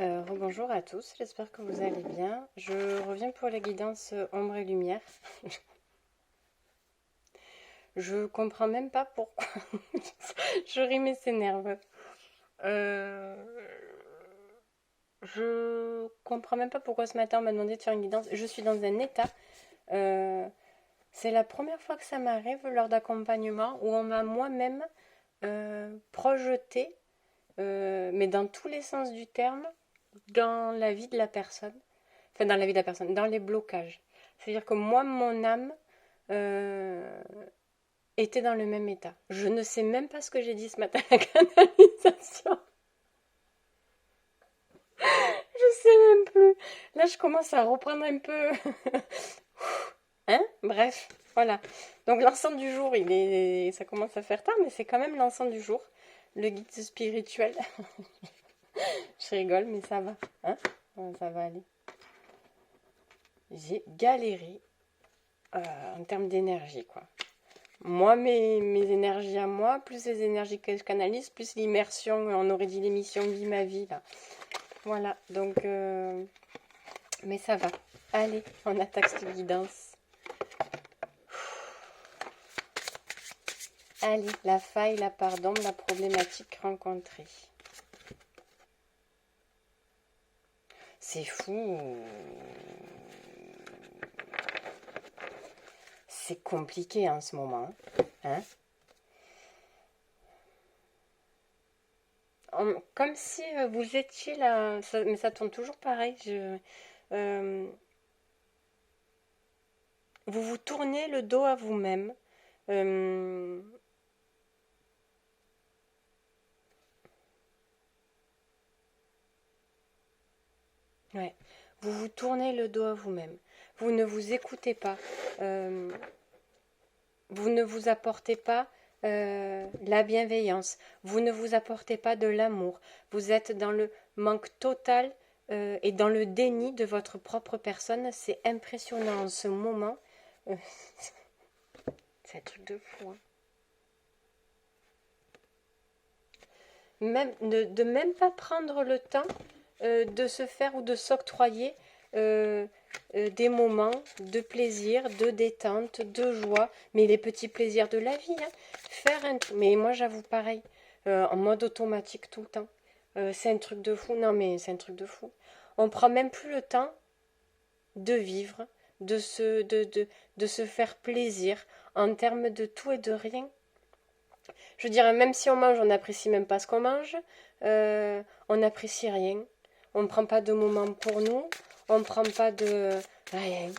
Rebonjour à tous, j'espère que vous allez bien. Je reviens pour la guidance ombre et lumière. Je comprends même pas pourquoi. Je ris mais c'est nerveux. Euh, je comprends même pas pourquoi ce matin on m'a demandé de faire une guidance. Je suis dans un état. euh, c'est la première fois que ça m'arrive lors d'accompagnement où on m'a moi-même projeté, mais dans tous les sens du terme, dans la vie de la personne. Enfin, dans la vie de la personne, dans les blocages. C'est-à-dire que moi, mon âme euh, était dans le même état. Je ne sais même pas ce que j'ai dit ce matin à la canalisation. Je sais même plus. Là, je commence à reprendre un peu. Hein? Bref, voilà. Donc, l'ensemble du jour, ça commence à faire tard, mais c'est quand même l'ensemble du jour. Le guide spirituel. Je rigole, mais ça va. Hein? Ça va aller. J'ai galéré en termes d'énergie, quoi. Moi, mes énergies à moi, plus les énergies que je canalise, plus l'immersion, on aurait dit l'émission Vie ma vie, là. Voilà, donc, mais ça va. Allez, on attaque cette guidance. Allez, la faille, la part d'ombre, la problématique rencontrée. C'est fou. C'est compliqué en ce moment. Hein? Comme si vous étiez là, mais ça tourne toujours pareil. Euh, vous vous tournez le dos à vous-même. Euh, ouais. Vous vous tournez le dos à vous-même. Vous ne vous écoutez pas. Euh, vous ne vous apportez pas la bienveillance. Vous ne vous apportez pas de l'amour. Vous êtes dans le manque total et dans le déni de votre propre personne. C'est impressionnant en ce moment. Euh, c'est un truc de fou. Hein. Même, de même pas prendre le temps de se faire ou de s'octroyer euh, des moments de plaisir, de détente, de joie, mais les petits plaisirs de la vie. Hein. Faire un... Mais moi j'avoue pareil, en mode automatique tout le temps. C'est un truc de fou. Non mais c'est un truc de fou. On prend même plus le temps de vivre, de se faire plaisir en termes de tout et de rien. Je dirais, même si on mange, on n'apprécie même pas ce qu'on mange. On n'apprécie rien. On ne prend pas de moment pour nous. On ne prend pas de rien.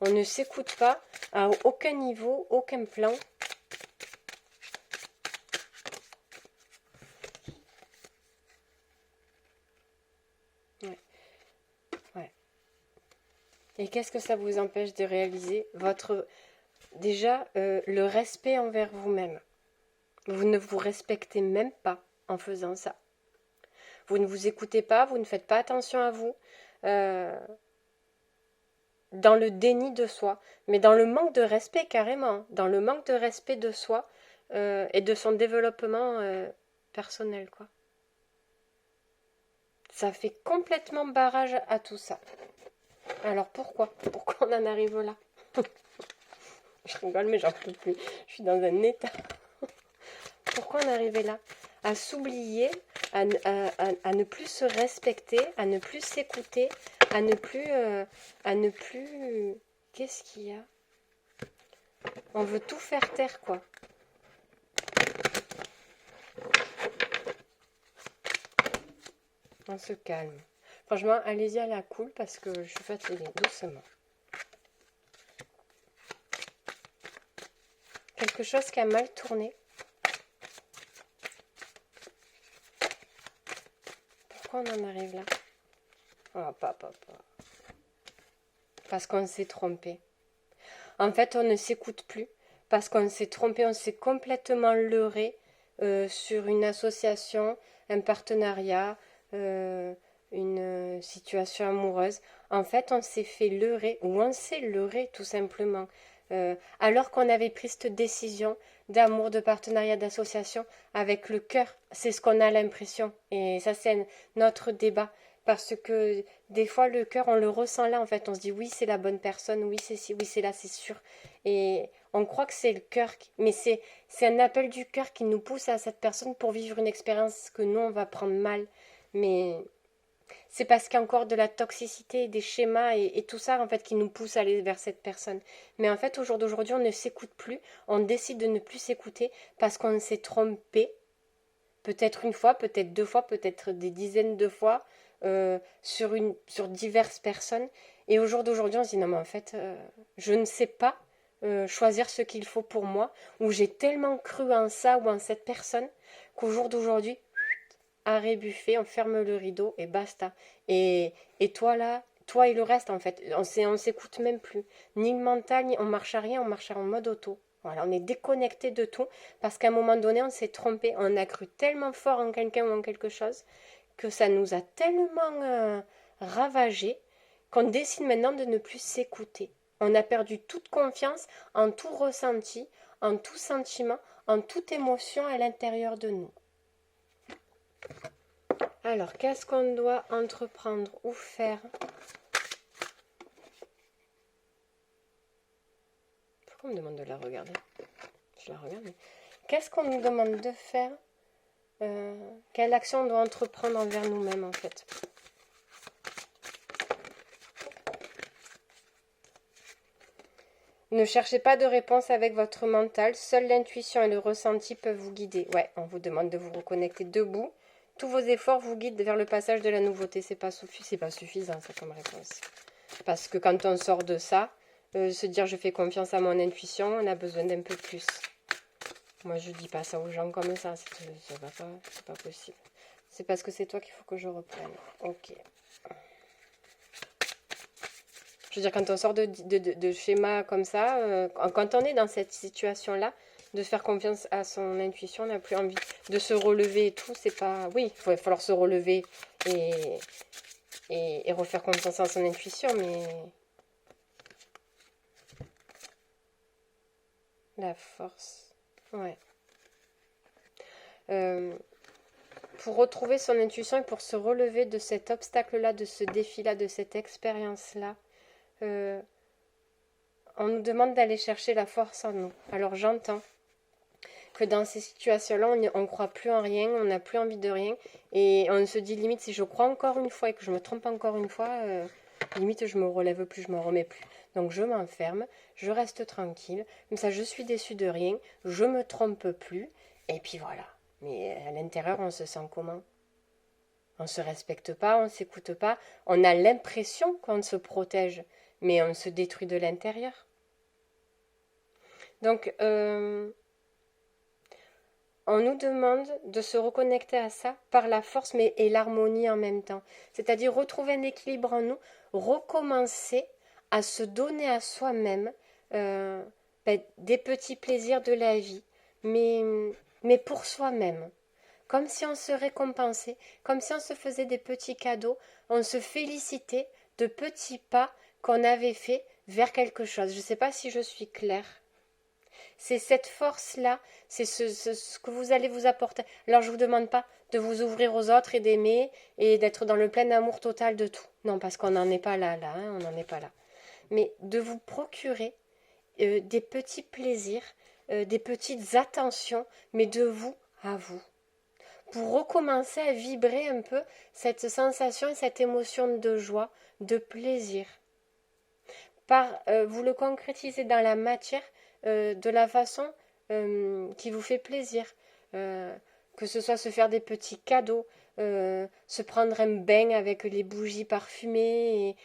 On ne s'écoute pas à aucun niveau, aucun plan. Ouais, ouais. Et qu'est-ce que ça vous empêche de réaliser votre... Déjà, le respect envers vous-même. Vous ne vous respectez même pas en faisant ça. Vous ne vous écoutez pas, vous ne faites pas attention à vous. Euh, dans le déni de soi, mais dans le manque de respect carrément, dans le manque de respect de soi et de son développement personnel, quoi. Ça fait complètement barrage à tout ça. Alors pourquoi? Pourquoi on en arrive là? Je rigole, mais j'en peux plus. Je suis dans un état. Pourquoi en arriver là? À s'oublier, à ne plus se respecter, à ne plus s'écouter, à ne plus... Qu'est-ce qu'il y a? On veut tout faire taire, quoi. On se calme. Franchement, allez-y à la cool parce que je suis fatiguée, doucement. Quelque chose qui a mal tourné. Pourquoi on en arrive là? Oh, papa. Parce qu'on s'est trompé. En fait, on ne s'écoute plus. Parce qu'on s'est trompé, on s'est complètement leurré sur une association, un partenariat, une situation amoureuse. En fait, on s'est fait leurrer, ou on s'est leurré tout simplement. Alors qu'on avait pris cette décision d'amour, de partenariat, d'association avec le cœur. C'est ce qu'on a l'impression. Et ça, c'est notre débat. Parce que des fois, le cœur, on le ressent là, en fait. On se dit, oui, c'est la bonne personne, oui, c'est ci, oui, c'est là, c'est sûr. Et on croit que c'est le cœur, mais c'est un appel du cœur qui nous pousse à cette personne pour vivre une expérience que nous, on va prendre mal. Mais c'est parce qu'il y a encore de la toxicité, des schémas et tout ça, en fait, qui nous pousse à aller vers cette personne. Mais en fait, au jour d'aujourd'hui, on ne s'écoute plus. On décide de ne plus s'écouter parce qu'on s'est trompé. Peut-être une fois, peut-être deux fois, peut-être des dizaines de fois sur diverses personnes. Et au jour d'aujourd'hui, on se dit non, mais en fait, je ne sais pas choisir ce qu'il faut pour moi, ou j'ai tellement cru en ça ou en cette personne qu'au jour d'aujourd'hui, arrêt buffet, on ferme le rideau et basta. Et toi là, toi et le reste en fait, on s'écoute même plus. Ni le mental, ni on marche à rien, on marche en mode auto. Voilà, on est déconnecté de tout parce qu'à un moment donné, on s'est trompé, on a cru tellement fort en quelqu'un ou en quelque chose que ça nous a tellement ravagé qu'on décide maintenant de ne plus s'écouter. On a perdu toute confiance en tout ressenti, en tout sentiment, en toute émotion à l'intérieur de nous. Alors, qu'est-ce qu'on doit entreprendre ou faire? Pourquoi on me demande de la regarder? Je la regarde. Qu'est-ce qu'on nous demande de faire? Quelle action on doit entreprendre envers nous-mêmes en fait? Ne cherchez pas de réponse avec votre mental, seule l'intuition et le ressenti peuvent vous guider. Ouais, on vous demande de vous reconnecter debout. Tous vos efforts vous guident vers le passage de la nouveauté. C'est pas suffisant ça comme réponse. Parce que quand on sort de ça, se dire je fais confiance à mon intuition, on a besoin d'un peu plus. Moi je dis pas ça aux gens comme ça, c'est pas possible. C'est parce que c'est toi qu'il faut que je reprenne. Ok. Je veux dire, quand on sort de schémas comme ça, quand on est dans cette situation-là, de faire confiance à son intuition, on n'a plus envie de se relever et tout. C'est pas. Oui, il va falloir se relever et refaire confiance à son intuition, mais. La force. Ouais. Pour retrouver son intuition et pour se relever de cet obstacle-là, de ce défi-là, de cette expérience-là, on nous demande d'aller chercher la force en nous. Alors j'entends que dans ces situations-là, on ne croit plus en rien, on n'a plus envie de rien, et on se dit limite si je crois encore une fois et que je me trompe encore une fois, limite je me relève plus, je me remets plus. Donc je m'enferme, je reste tranquille, comme ça je suis déçue de rien, je me trompe plus, et puis voilà. Mais à l'intérieur, on se sent comment? On ne se respecte pas, on ne s'écoute pas, on a l'impression qu'on se protège, mais on se détruit de l'intérieur. Donc, on nous demande de se reconnecter à ça par la force et l'harmonie en même temps. C'est-à-dire retrouver un équilibre en nous, recommencer à se donner à soi-même des petits plaisirs de la vie, mais pour soi-même. Comme si on se récompensait, comme si on se faisait des petits cadeaux, on se félicitait de petits pas qu'on avait fait vers quelque chose. Je ne sais pas si je suis claire. C'est cette force-là, c'est ce que vous allez vous apporter. Alors je ne vous demande pas de vous ouvrir aux autres et d'aimer et d'être dans le plein amour total de tout. Non, parce qu'on n'en est pas là, on n'en est pas là. Mais de vous procurer des petits plaisirs, des petites attentions, mais de vous à vous. Pour recommencer à vibrer un peu cette sensation et cette émotion de joie, de plaisir. Vous le concrétisez dans la matière de la façon qui vous fait plaisir. Que ce soit se faire des petits cadeaux, se prendre un bain avec les bougies parfumées,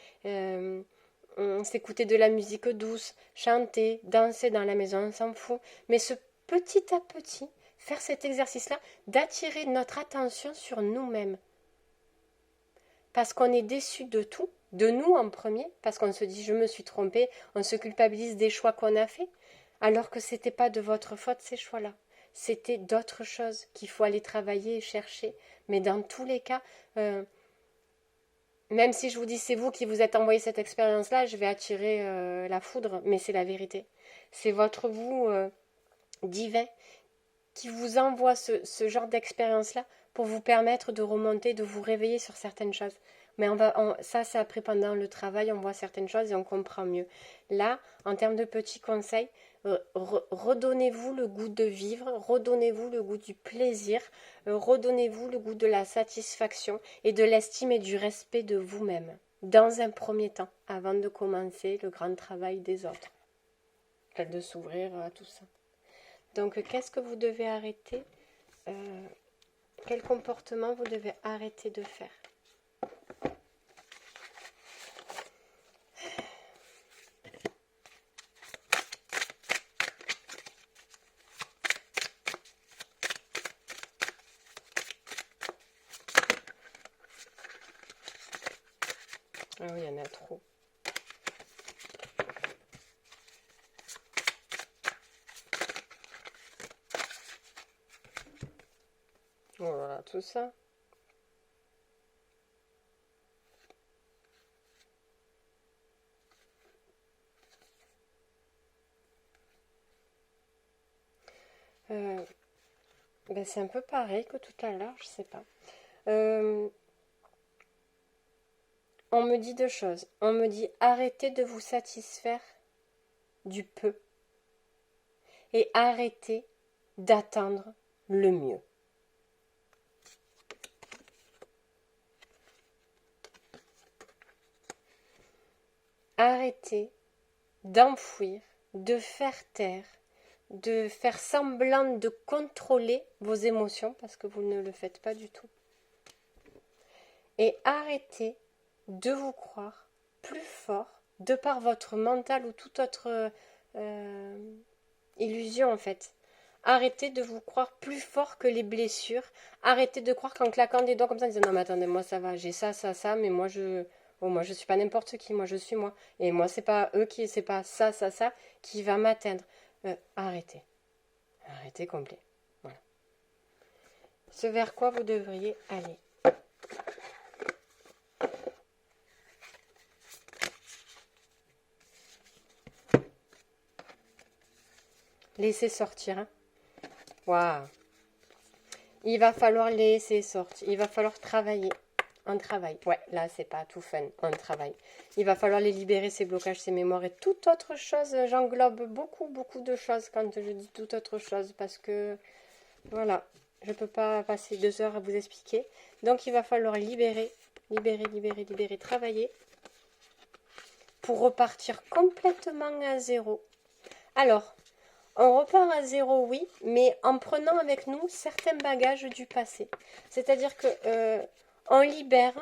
s'écouter de la musique douce, chanter, danser dans la maison, on s'en fout. Mais petit à petit, faire cet exercice-là, d'attirer notre attention sur nous-mêmes. Parce qu'on est déçu de tout, de nous en premier, parce qu'on se dit je me suis trompé, on se culpabilise des choix qu'on a faits, alors que ce n'était pas de votre faute ces choix-là. C'était d'autres choses qu'il faut aller travailler et chercher. Mais dans tous les cas, même si je vous dis c'est vous qui vous êtes envoyé cette expérience-là, je vais attirer la foudre, mais c'est la vérité. C'est votre vous divin qui vous envoie ce genre d'expérience-là pour vous permettre de remonter, de vous réveiller sur certaines choses. Mais ça, c'est après, pendant le travail, on voit certaines choses et on comprend mieux. Là, en termes de petits conseils, redonnez-vous le goût de vivre, redonnez-vous le goût du plaisir, redonnez-vous le goût de la satisfaction et de l'estime et du respect de vous-même, dans un premier temps, avant de commencer le grand travail des autres, de s'ouvrir à tout ça. Donc, qu'est-ce que vous devez arrêter quel comportement vous devez arrêter de faire? Ah oui, il y en a trop. Voilà, tout ça. Ben c'est un peu pareil que tout à l'heure, je sais pas. On me dit deux choses. On me dit arrêtez de vous satisfaire du peu et arrêtez d'attendre le mieux. Arrêtez d'enfouir, de faire taire, de faire semblant de contrôler vos émotions parce que vous ne le faites pas du tout. Et arrêtez de vous croire plus fort de par votre mental ou toute autre illusion en fait. Arrêtez de vous croire plus fort que les blessures. Arrêtez de croire qu'en claquant des doigts comme ça, en disant non mais attendez, moi ça va, j'ai ça, mais moi je suis pas n'importe qui, moi je suis moi. Et moi c'est pas eux qui, c'est pas ça qui va m'atteindre. Arrêtez. Arrêtez complet. Voilà. Ce vers quoi vous devriez aller. Laissez sortir. Hein. Waouh. Il va falloir laisser sortir. Il va falloir travailler. Un travail. Ouais, là, c'est pas tout fun. Un travail. Il va falloir les libérer, ces blocages, ces mémoires et toute autre chose. J'englobe beaucoup de choses quand je dis toute autre chose parce que, voilà, je ne peux pas passer 2 heures à vous expliquer. Donc, il va falloir libérer, travailler pour repartir complètement à zéro. Alors, on repart à zéro, oui, mais en prenant avec nous certains bagages du passé. C'est-à-dire que on libère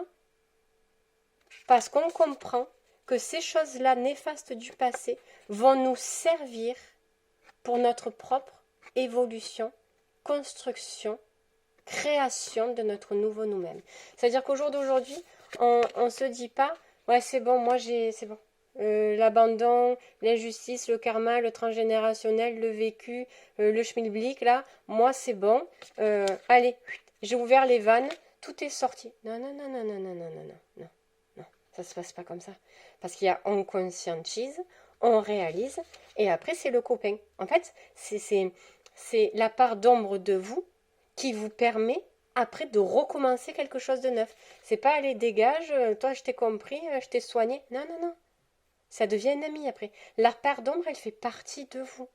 parce qu'on comprend que ces choses-là néfastes du passé vont nous servir pour notre propre évolution, construction, création de notre nouveau nous-mêmes. C'est-à-dire qu'au jour d'aujourd'hui, on ne se dit pas « ouais, c'est bon, moi c'est bon ». L'abandon, l'injustice, le karma, le transgénérationnel, le vécu, le schmilblick, là, moi c'est bon. Allez, j'ai ouvert les vannes, tout est sorti. Non, ça se passe pas comme ça. Parce qu'il y a on conscientise, on réalise, et après c'est le copain. En fait, c'est la part d'ombre de vous qui vous permet après de recommencer quelque chose de neuf. C'est pas allez, dégage, toi je t'ai compris, je t'ai soigné. Non. Ça devient un ami après. La part d'ombre, elle fait partie de vous.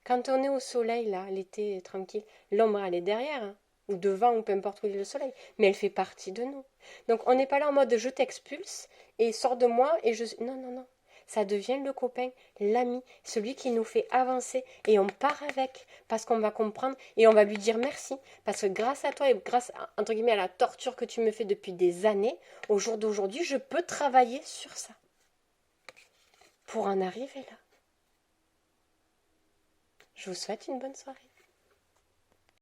Quand on est au soleil, là, l'été tranquille, l'ombre, elle est derrière, hein, ou devant, ou peu importe où il est le soleil, mais elle fait partie de nous. Donc on n'est pas là en mode je t'expulse et sors de moi et je... Non. Ça devient le copain, l'ami, celui qui nous fait avancer et on part avec parce qu'on va comprendre et on va lui dire merci parce que grâce à toi et grâce entre guillemets à la torture que tu me fais depuis des années, au jour d'aujourd'hui, je peux travailler sur ça pour en arriver là. Je vous souhaite une bonne soirée.